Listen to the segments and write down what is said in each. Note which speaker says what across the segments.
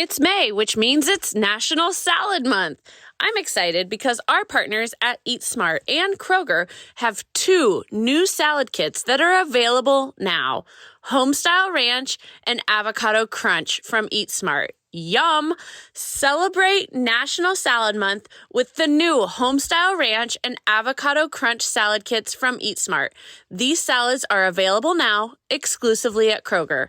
Speaker 1: It's May, which means it's National Salad Month. I'm excited because our partners at Eat Smart and Kroger have 2 new salad kits that are available now. Homestyle Ranch and Avocado Crunch from Eat Smart. Yum! Celebrate National Salad Month with the new Homestyle Ranch and Avocado Crunch salad kits from Eat Smart. These salads are available now exclusively at Kroger.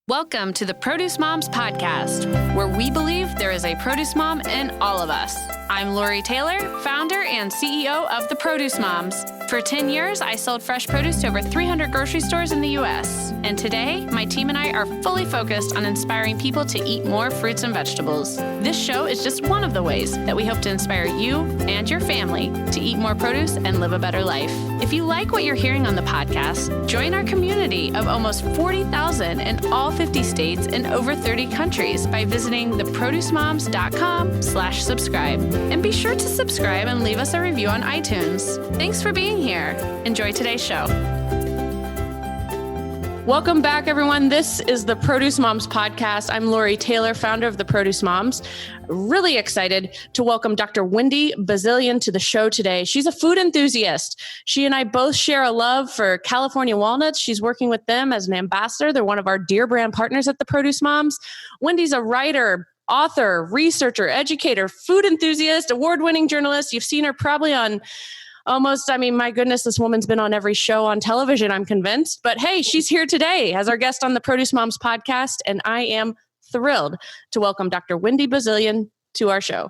Speaker 1: Welcome to the Produce Moms Podcast, where we believe there is a produce mom in all of us. I'm Lori Taylor, founder and CEO of the Produce Moms. For 10 years, I sold fresh produce to over 300 grocery stores in the U.S. And today, my team and I are fully focused on inspiring people to eat more fruits and vegetables. This show is just one of the ways that we hope to inspire you and your family to eat more produce and live a better life. If you like what you're hearing on the podcast, join our community of almost 40,000 in all 50 states and over 30 countries by visiting theproducemoms.com/subscribe. And be sure to subscribe and leave us a review on iTunes. Thanks for being here. Enjoy today's show. Welcome back, everyone. This is the Produce Moms Podcast. I'm Lori Taylor, founder of the Produce Moms. Really excited to welcome Dr. Wendy Bazilian to the show today. She's a food enthusiast. She and I both share a love for California Walnuts. She's working with them as an ambassador. They're one of our dear brand partners at the Produce Moms. Wendy's a writer, author, researcher, educator, food enthusiast, award-winning journalist. You've seen her probably on my goodness, this woman's been on every show on television, I'm convinced. But hey, she's here today as our guest on the Produce Moms Podcast, and I am thrilled to welcome Dr. Wendy Bazilian to our show.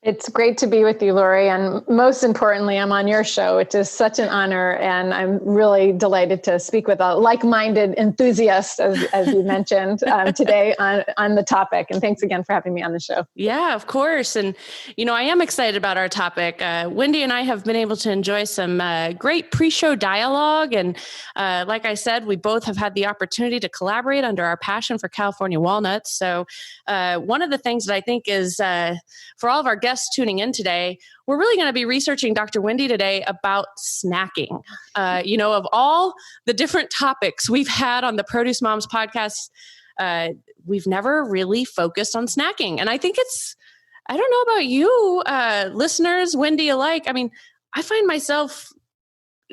Speaker 2: It's great to be with you, Lori. And most importantly, I'm on your show, which is such an honor. And I'm really delighted to speak with a like-minded enthusiast, as you mentioned, today on the topic. And thanks again for having me on the show.
Speaker 1: Yeah, of course. And, I am excited about our topic. Wendy and I have been able to enjoy some great pre-show dialogue. And like I said, we both have had the opportunity to collaborate under our passion for California Walnuts. So one of the things that I think is for all of our guests tuning in today, we're really going to be researching Dr. Wendy today about snacking. Of all the different topics we've had on the Produce Moms Podcast, we've never really focused on snacking. And I think I don't know about you, listeners, Wendy alike. I mean, I find myself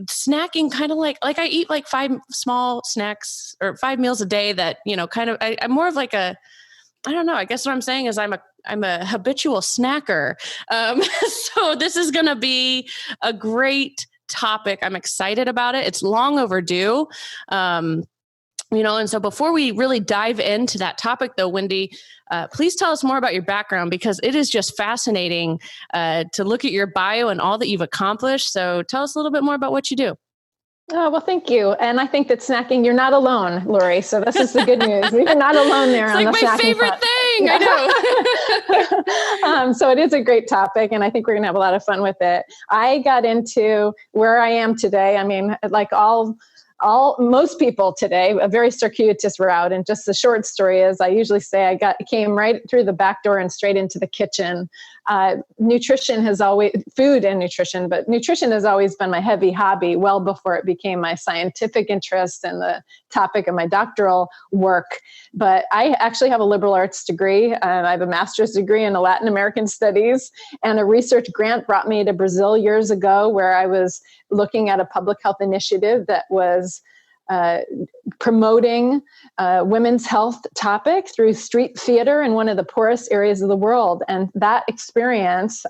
Speaker 1: snacking kind of like I eat like 5 small snacks or 5 meals a day that, I'm more of like I don't know. I guess what I'm saying is I'm a habitual snacker. So this is going to be a great topic. I'm excited about it. It's long overdue. And so before we really dive into that topic though, Wendy, please tell us more about your background, because it is just fascinating to look at your bio and all that you've accomplished. So tell us a little bit more about what you do.
Speaker 2: Oh, well, thank you. And I think that snacking, you're not alone, Lori. So this is the good news. You're not alone there.
Speaker 1: It's
Speaker 2: on
Speaker 1: like
Speaker 2: the
Speaker 1: my favorite
Speaker 2: front.
Speaker 1: thing. I know.
Speaker 2: So it is a great topic, and I think we're going to have a lot of fun with it. I got into where I am today. I mean, like most people today, a very circuitous route. And just the short story is, I usually say came right through the back door and straight into the kitchen. Food and nutrition, but nutrition has always been my heavy hobby well before it became my scientific interest and the topic of my doctoral work. But I actually have a liberal arts degree, and I have a master's degree in Latin American studies, and a research grant brought me to Brazil years ago, where I was looking at a public health initiative that was promoting women's health topic through street theater in one of the poorest areas of the world. And that experience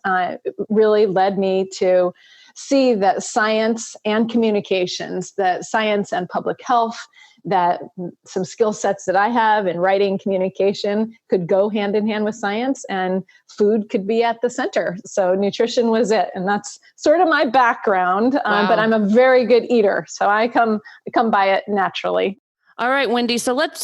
Speaker 2: really led me to see that science and communications, that science and public health, that some skill sets that I have in writing, communication could go hand in hand with science, and food could be at the center. So nutrition was it. And that's sort of my background,
Speaker 1: Wow.
Speaker 2: But I'm a very good eater. So I come by it naturally.
Speaker 1: All right, Wendy. So let's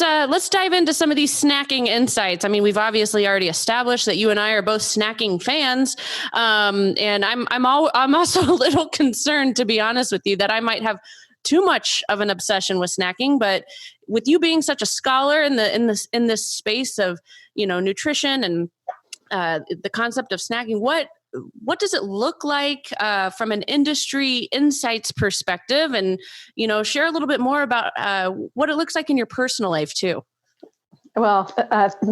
Speaker 1: dive into some of these snacking insights. I mean, we've obviously already established that you and I are both snacking fans, and I'm also a little concerned, to be honest with you, that I might have too much of an obsession with snacking. But with you being such a scholar in this space of nutrition and the concept of snacking, what does it look like from an industry insights perspective? And, share a little bit more about what it looks like in your personal life too.
Speaker 2: Well,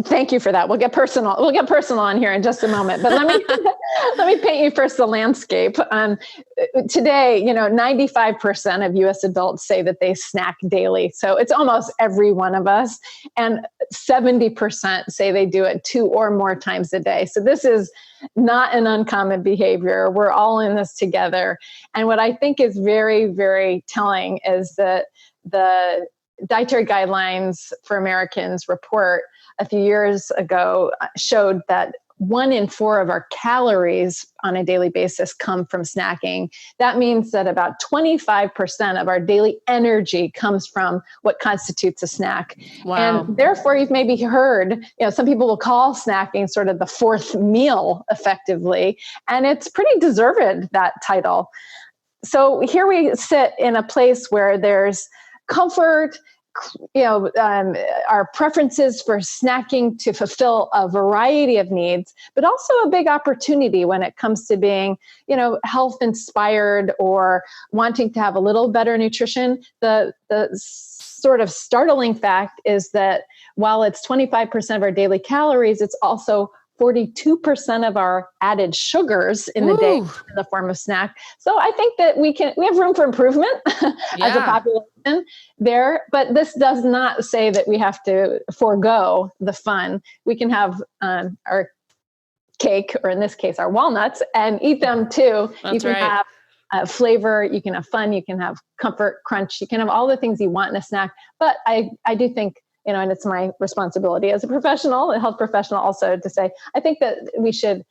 Speaker 2: thank you for that. We'll get personal. We'll get personal on here in just a moment. But let me let me paint you first the landscape. Today, 95% of U.S. adults say that they snack daily. So it's almost every one of us, and 70% say they do it 2 or more times a day. So this is not an uncommon behavior. We're all in this together. And what I think is very, very telling is that the Dietary Guidelines for Americans report a few years ago showed that 1 in 4 of our calories on a daily basis come from snacking. That means that about 25% of our daily energy comes from what constitutes a snack.
Speaker 1: Wow.
Speaker 2: And therefore, you've maybe heard, some people will call snacking sort of the 4th meal effectively, and it's pretty deserved, that title. So here we sit in a place where there's comfort, our preferences for snacking to fulfill a variety of needs, but also a big opportunity when it comes to being, health inspired or wanting to have a little better nutrition. The sort of startling fact is that while it's 25% of our daily calories, it's also 42% of our added sugars in the day in the form of snack. So I think that we have room for improvement as a population there, but this does not say that we have to forego the fun. We can have our cake, or in this case, our walnuts, and eat them too.
Speaker 1: That's
Speaker 2: you can
Speaker 1: right.
Speaker 2: have flavor, you can have fun, you can have comfort, crunch, you can have all the things you want in a snack. But I do think, and it's my responsibility as a professional, a health professional also, to say, I think that we should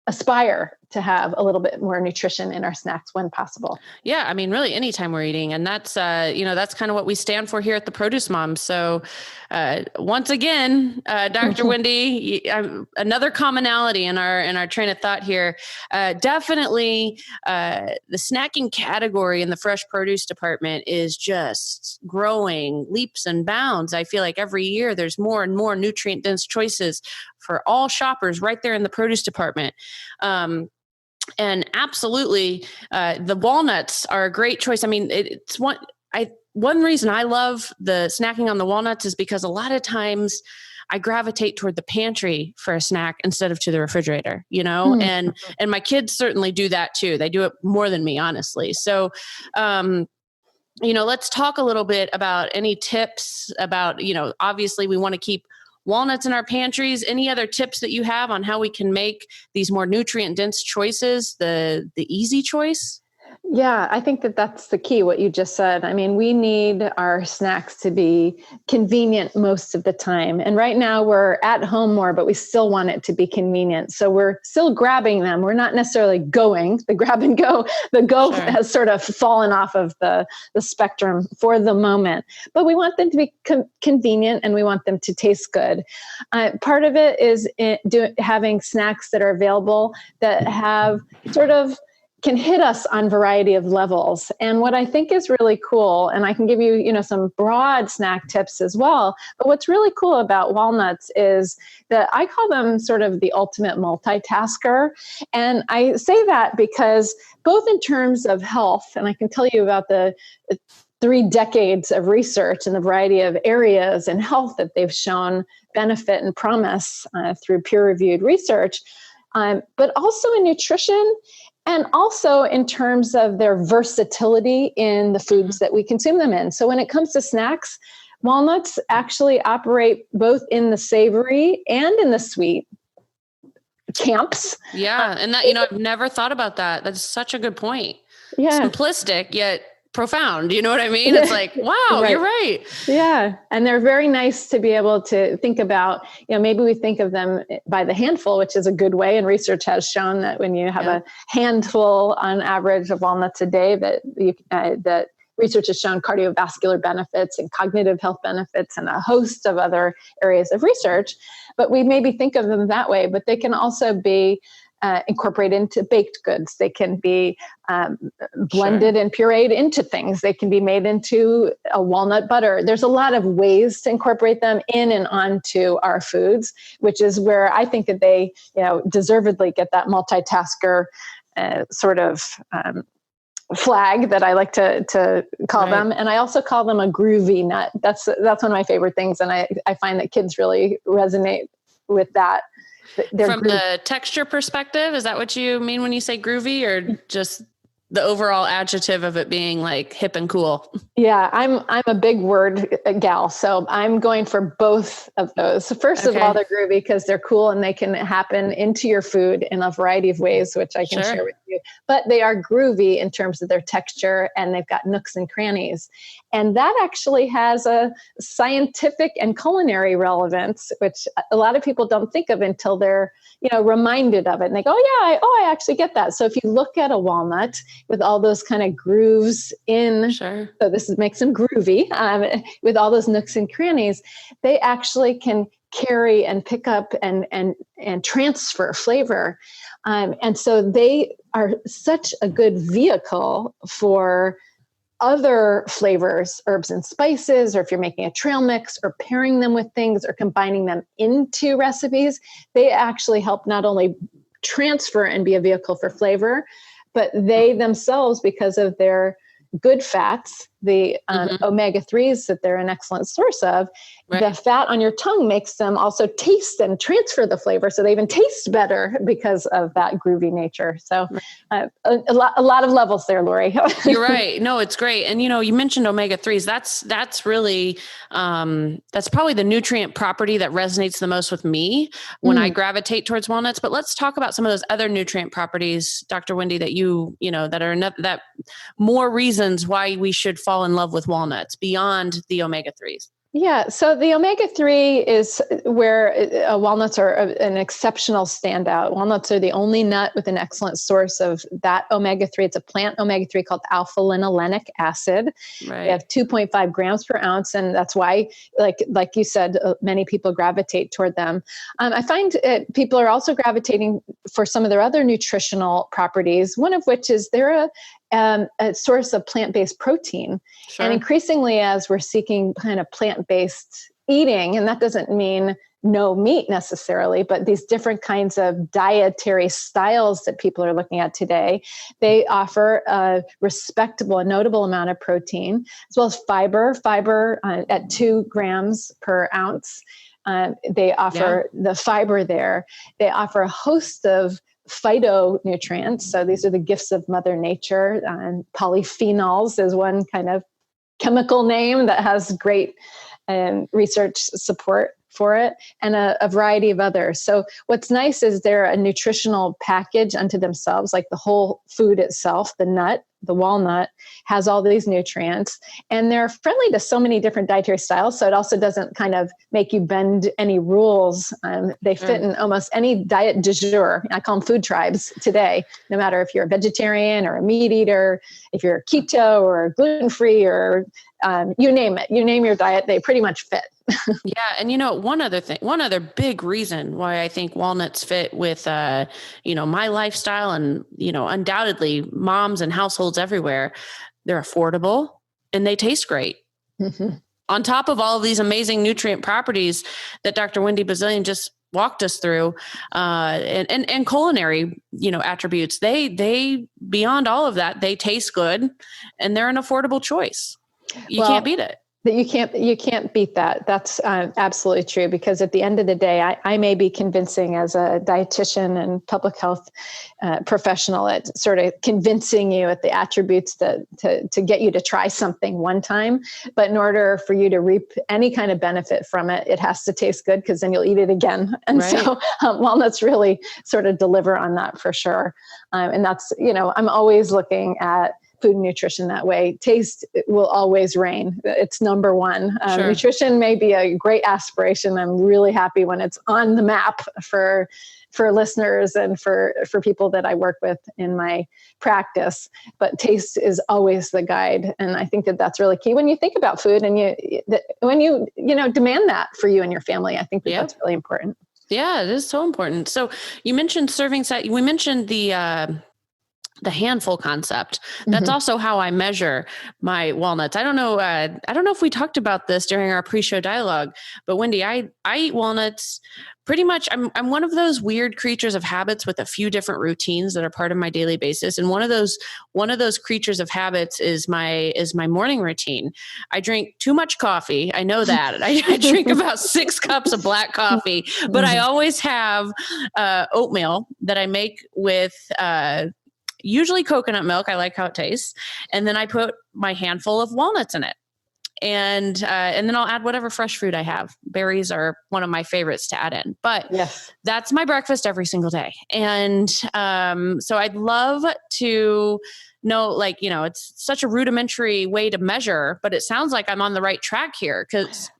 Speaker 2: aspire to have a little bit more nutrition in our snacks when possible.
Speaker 1: Yeah. I mean, really anytime we're eating, and that's, that's kind of what we stand for here at the Produce Moms. So, once again, Dr. Wendy, another commonality in our train of thought here, definitely, the snacking category in the fresh produce department is just growing leaps and bounds. I feel like every year there's more and more nutrient dense choices for all shoppers right there in the produce department. And absolutely, the walnuts are a great choice. I mean, it's one reason I love the snacking on the walnuts is because a lot of times I gravitate toward the pantry for a snack instead of to the refrigerator, and my kids certainly do that too. They do it more than me, honestly. So, let's talk a little bit about any tips about, obviously we want to keep walnuts in our pantries. Any other tips that you have on how we can make these more nutrient dense choices the easy choice?
Speaker 2: Yeah, I think that that's the key, what you just said. I mean, we need our snacks to be convenient most of the time. And right now we're at home more, but we still want it to be convenient. So we're still grabbing them. We're not necessarily going, the grab and go. The go has sort of fallen off of the spectrum for the moment. But we want them to be convenient, and we want them to taste good. Part of it is having snacks that are available that have sort of can hit us on variety of levels. And what I think is really cool, and I can give you, some broad snack tips as well, but what's really cool about walnuts is that I call them sort of the ultimate multitasker. And I say that because both in terms of health, and I can tell you about the 3 decades of research in the variety of areas in health that they've shown benefit and promise through peer-reviewed research, but also in nutrition, and also in terms of their versatility in the foods that we consume them in. So when it comes to snacks, walnuts actually operate both in the savory and in the sweet camps.
Speaker 1: Yeah. And that, I've never thought about that. That's such a good point.
Speaker 2: Yeah.
Speaker 1: Simplistic, yet profound. You know what I mean? It's like, wow, right. You're right.
Speaker 2: Yeah. And they're very nice to be able to think about, maybe we think of them by the handful, which is a good way. And research has shown that when you have a handful on average of walnuts a day, that research has shown cardiovascular benefits and cognitive health benefits and a host of other areas of research. But we maybe think of them that way, but they can also be incorporated into baked goods. They can be blended and pureed into things. They can be made into a walnut butter. There's a lot of ways to incorporate them in and onto our foods, which is where I think that they, deservedly get that multitasker sort of flag that I like to call them. And I also call them a groovy nut. That's one of my favorite things. And I find that kids really resonate with that.
Speaker 1: From the texture perspective, is that what you mean when you say groovy, or just the overall adjective of it being like hip and cool?
Speaker 2: Yeah, I'm a big word gal, so I'm going for both of those. First of all, they're groovy because they're cool and they can happen into your food in a variety of ways, which I can share with you. But they are groovy in terms of their texture, and they've got nooks and crannies. And that actually has a scientific and culinary relevance, which a lot of people don't think of until they're reminded of it. And they go, I actually get that. So if you look at a walnut with all those kind of grooves in, so this makes them groovy, with all those nooks and crannies, they actually can carry and pick up and transfer flavor. And so they are such a good vehicle for other flavors, herbs and spices, or if you're making a trail mix or pairing them with things or combining them into recipes, they actually help not only transfer and be a vehicle for flavor, but they themselves, because of their good fats, the omega-3s that they're an excellent source of, the fat on your tongue makes them also taste and transfer the flavor. So they even taste better because of that groovy nature. So a lot of levels there, Lori.
Speaker 1: You're right. No, it's great. And, you mentioned omega-3s. That's really, that's probably the nutrient property that resonates the most with me when I gravitate towards walnuts. But let's talk about some of those other nutrient properties, Dr. Wendy, that that are that more reasons why we should fall in love with walnuts beyond the omega-3s.
Speaker 2: Yeah, so the omega-3 is where walnuts are an exceptional standout. Walnuts are the only nut with an excellent source of that omega-3. It's a plant omega-3 called alpha-linolenic acid. They have 2.5 grams per ounce, and that's why, like you said, many people gravitate toward them. I find people are also gravitating for some of their other nutritional properties, one of which is they're a source of plant-based protein. And increasingly, as we're seeking kind of plant-based eating, and that doesn't mean no meat necessarily, but these different kinds of dietary styles that people are looking at today, they offer a respectable, a notable amount of protein, as well as fiber at 2 grams per ounce. They offer the fiber there. They offer a host of phytonutrients. So these are the gifts of Mother Nature. Polyphenols is one kind of chemical name that has great research support for it, and a variety of others. So what's nice is they're a nutritional package unto themselves, like the whole food itself, the nut, the walnut, has all these nutrients, and they're friendly to so many different dietary styles. So it also doesn't kind of make you bend any rules. They fit in almost any diet du jour. I call them food tribes today, no matter if you're a vegetarian or a meat eater, if you're keto or gluten-free, or you name it, you name your diet, they pretty much fit.
Speaker 1: Yeah. And one other big reason why I think walnuts fit with, my lifestyle and, undoubtedly moms and households everywhere, they're affordable and they taste great. On top of all of these amazing nutrient properties that Dr. Wendy Bazilian just walked us through, and culinary, attributes, they, beyond all of that, they taste good and they're an affordable choice. You can't beat it.
Speaker 2: That you can't beat that. That's absolutely true, because at the end of the day, I may be convincing as a dietitian and public health professional at sort of convincing you at the attributes to get you to try something one time. But in order for you to reap any kind of benefit from it, it has to taste good, because then you'll eat it again. And so walnuts really sort of deliver on that for sure. And that's, I'm always looking at food and nutrition that way. Taste will always reign. It's number one. Nutrition may be a great aspiration. I'm really happy when it's on the map for listeners and for people that I work with in my practice. But taste is always the guide. And I think that that's really key when you think about food, and when you demand that for you and your family. I think that's really important.
Speaker 1: Yeah, it is so important. So you mentioned serving size. We mentioned the the handful concept. That's also how I measure my walnuts. I don't know if we talked about this during our pre-show dialogue, but Wendy, I eat walnuts pretty much. I'm one of those weird creatures of habits with a few different routines that are part of my daily basis. And one of those creatures of habits is my morning routine. I drink too much coffee. I know that. I drink about 6 cups of black coffee, but I always have oatmeal that I make with usually coconut milk. I like how it tastes. And then I put my handful of walnuts in it. And then I'll add whatever fresh fruit I have. Berries are one of my favorites to add in, but that's my breakfast every single day. And so I'd love to know, like, it's such a rudimentary way to measure, but it sounds like I'm on the right track here, because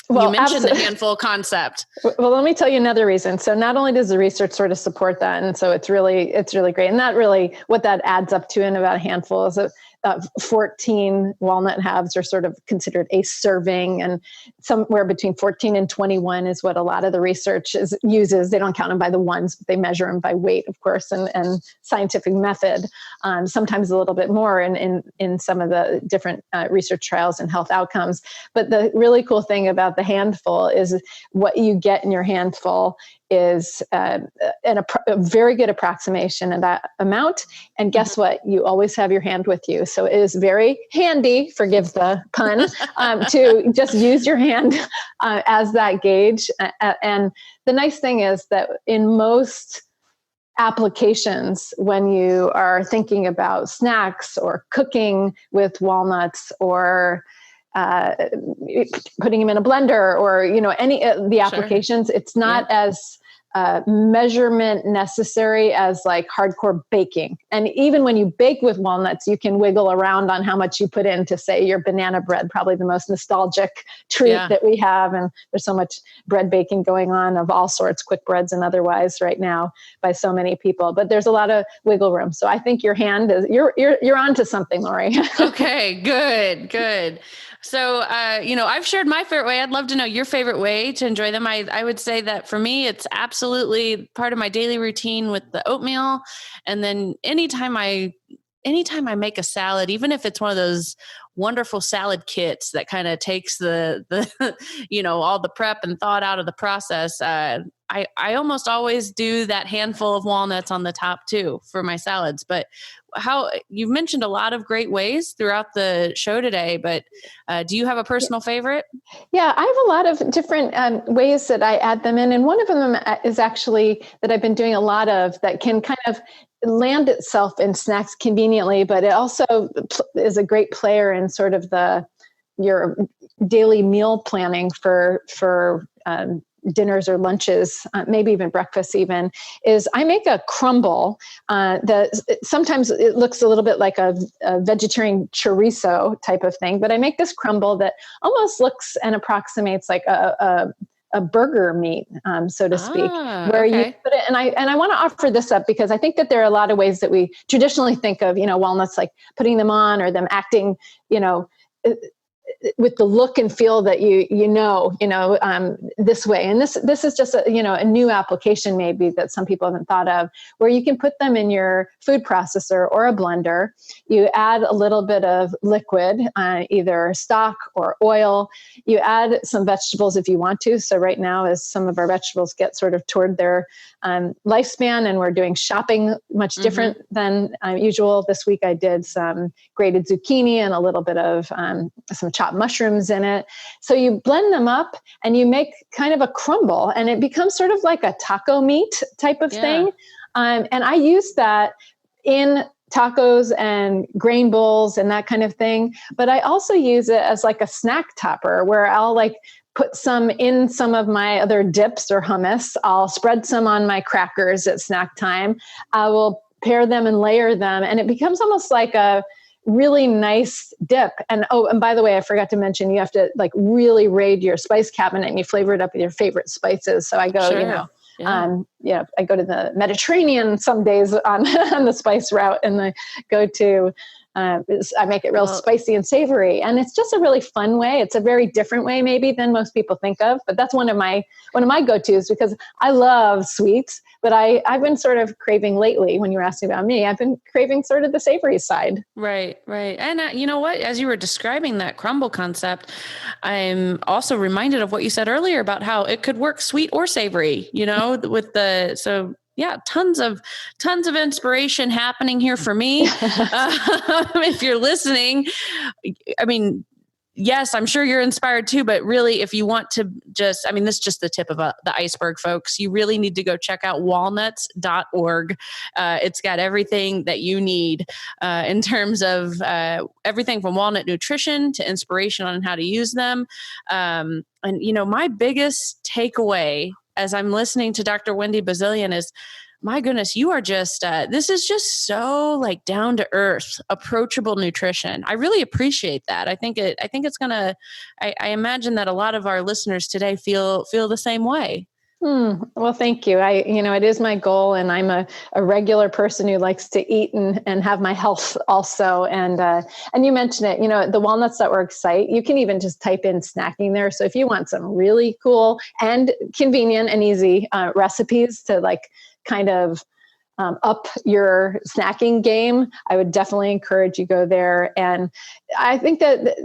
Speaker 1: you mentioned the handful concept.
Speaker 2: Well, let me tell you another reason. So not only does the research sort of support that, and so it's really great. And that really, what that adds up to in about a handful is 14 walnut halves are sort of considered a serving, and somewhere between 14 and 21 is what a lot of the research uses. They don't count them by the ones, but they measure them by weight, of course, and scientific method. Sometimes a little bit more in some of the different research trials and health outcomes. But the really cool thing about the handful is what you get in your handful is a very good approximation of that amount. And guess what? You always have your hand with you. So it is very handy, forgive the pun, to just use your hand as that gauge. And the nice thing is that in most applications, when you are thinking about snacks or cooking with walnuts or putting them in a blender or, any of the applications, it's not as measurement necessary as like hardcore baking. And even when you bake with walnuts, you can wiggle around on how much you put in to, say, your banana bread, probably the most nostalgic treat that we have. And there's so much bread baking going on of all sorts, quick breads and otherwise right now by so many people, but there's a lot of wiggle room. So I think your hand is, you're onto something, Lori.
Speaker 1: Okay, good. So, I've shared my favorite way. I'd love to know your favorite way to enjoy them. I would say that for me, it's absolutely part of my daily routine with the oatmeal. And then anytime I make a salad, even if it's one of those wonderful salad kits that kind of takes the all the prep and thought out of the process, I almost always do that handful of walnuts on the top too for my salads. But how you've mentioned a lot of great ways throughout the show today, but do you have a personal favorite? Yeah,
Speaker 2: I have a lot of different ways that I add them in. And one of them is actually that I've been doing a lot of that can kind of land itself in snacks conveniently, but it also is a great player in sort of your daily meal planning for dinners or lunches, maybe even breakfast even, is I make a crumble that sometimes it looks a little bit like a vegetarian chorizo type of thing, but I make this crumble that almost looks and approximates like a burger meat, so to speak, where you put it. And I want to offer this up because I think that there are a lot of ways that we traditionally think of, walnuts, like putting them on or them acting, with the look and feel that this way. And this is just a new application maybe that some people haven't thought of, where you can put them in your food processor or a blender. You add a little bit of liquid, either stock or oil. You add some vegetables if you want to. So right now, as some of our vegetables get sort of toward their lifespan and we're doing shopping much different than usual. This week I did some grated zucchini and a little bit of some chopped mushrooms in it. So you blend them up and you make kind of a crumble, and it becomes sort of like a taco meat type of thing. And I use that in tacos and grain bowls and that kind of thing. But I also use it as like a snack topper where I'll like put some in some of my other dips or hummus. I'll spread some on my crackers at snack time. I will pair them and layer them, and it becomes almost like a really nice dip. And by the way, I forgot to mention, you have to like really raid your spice cabinet and you flavor it up with your favorite spices. So I go, I go to the Mediterranean some days on the spice route, and I go to I make it real spicy and savory, and it's just a really fun way. It's a very different way maybe than most people think of, but that's one of my go-tos because I love sweets, but I've been sort of craving lately. When you were asking about me, I've been craving sort of the savory side.
Speaker 1: Right. And you know what, as you were describing that crumble concept, I'm also reminded of what you said earlier about how it could work sweet or savory, yeah, tons of inspiration happening here for me. If you're listening, I mean, yes, I'm sure you're inspired too, but really if you want to this is just the tip of the iceberg, folks. You really need to go check out walnuts.org. It's got everything that you need in terms of everything from walnut nutrition to inspiration on how to use them. And, my biggest takeaway as I'm listening to Dr. Wendy Bazilian is, my goodness, you are just, this is just so like down to earth, approachable nutrition. I really appreciate that. I think it's going to, I imagine that a lot of our listeners today feel the same way.
Speaker 2: Well, thank you. It is my goal, and I'm a regular person who likes to eat and have my health also. And you mentioned it, the walnuts.org site, you can even just type in snacking there. So if you want some really cool and convenient and easy recipes to like kind of up your snacking game, I would definitely encourage you go there. And I think that,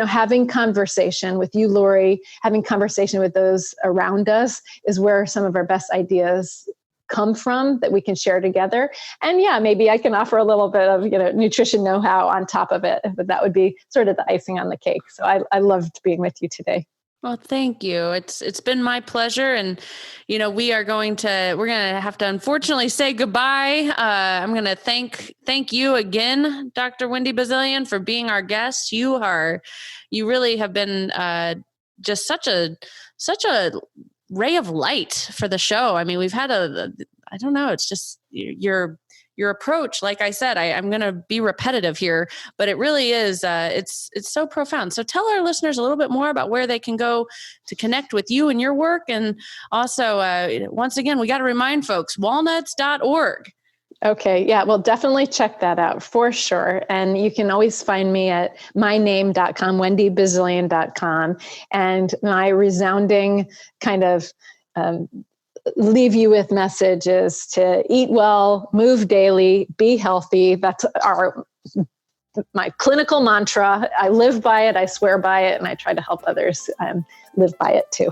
Speaker 2: having conversation with you, Lori, having conversation with those around us is where some of our best ideas come from that we can share together. And yeah, maybe I can offer a little bit of, nutrition know-how on top of it, but that would be sort of the icing on the cake. So I loved being with you today.
Speaker 1: Well, thank you. It's been my pleasure. And, we're going to have to unfortunately say goodbye. I'm going to thank you again, Dr. Wendy Bazilian, for being our guest. You really have been just such a ray of light for the show. I mean, we've had I don't know, it's just your approach. Like I said, I'm going to be repetitive here, but it really is, it's so profound. So tell our listeners a little bit more about where they can go to connect with you and your work. And also, once again, we got to remind folks, walnuts.org.
Speaker 2: Okay. Yeah. Well, definitely check that out for sure. And you can always find me at myname.com, wendybazilian.com. And my resounding kind of, leave you with messages to eat well, move daily, be healthy. That's my clinical mantra. I live by it. I swear by it. And I try to help others live by it too.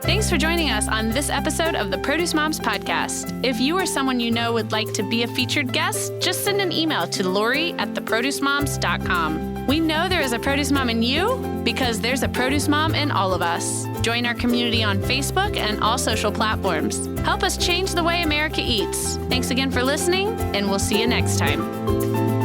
Speaker 1: Thanks for joining us on this episode of the Produce Moms Podcast. If you or someone you know would like to be a featured guest, just send an email to lori@theproducemoms.com. We know there is a produce mom in you because there's a produce mom in all of us. Join our community on Facebook and all social platforms. Help us change the way America eats. Thanks again for listening, and we'll see you next time.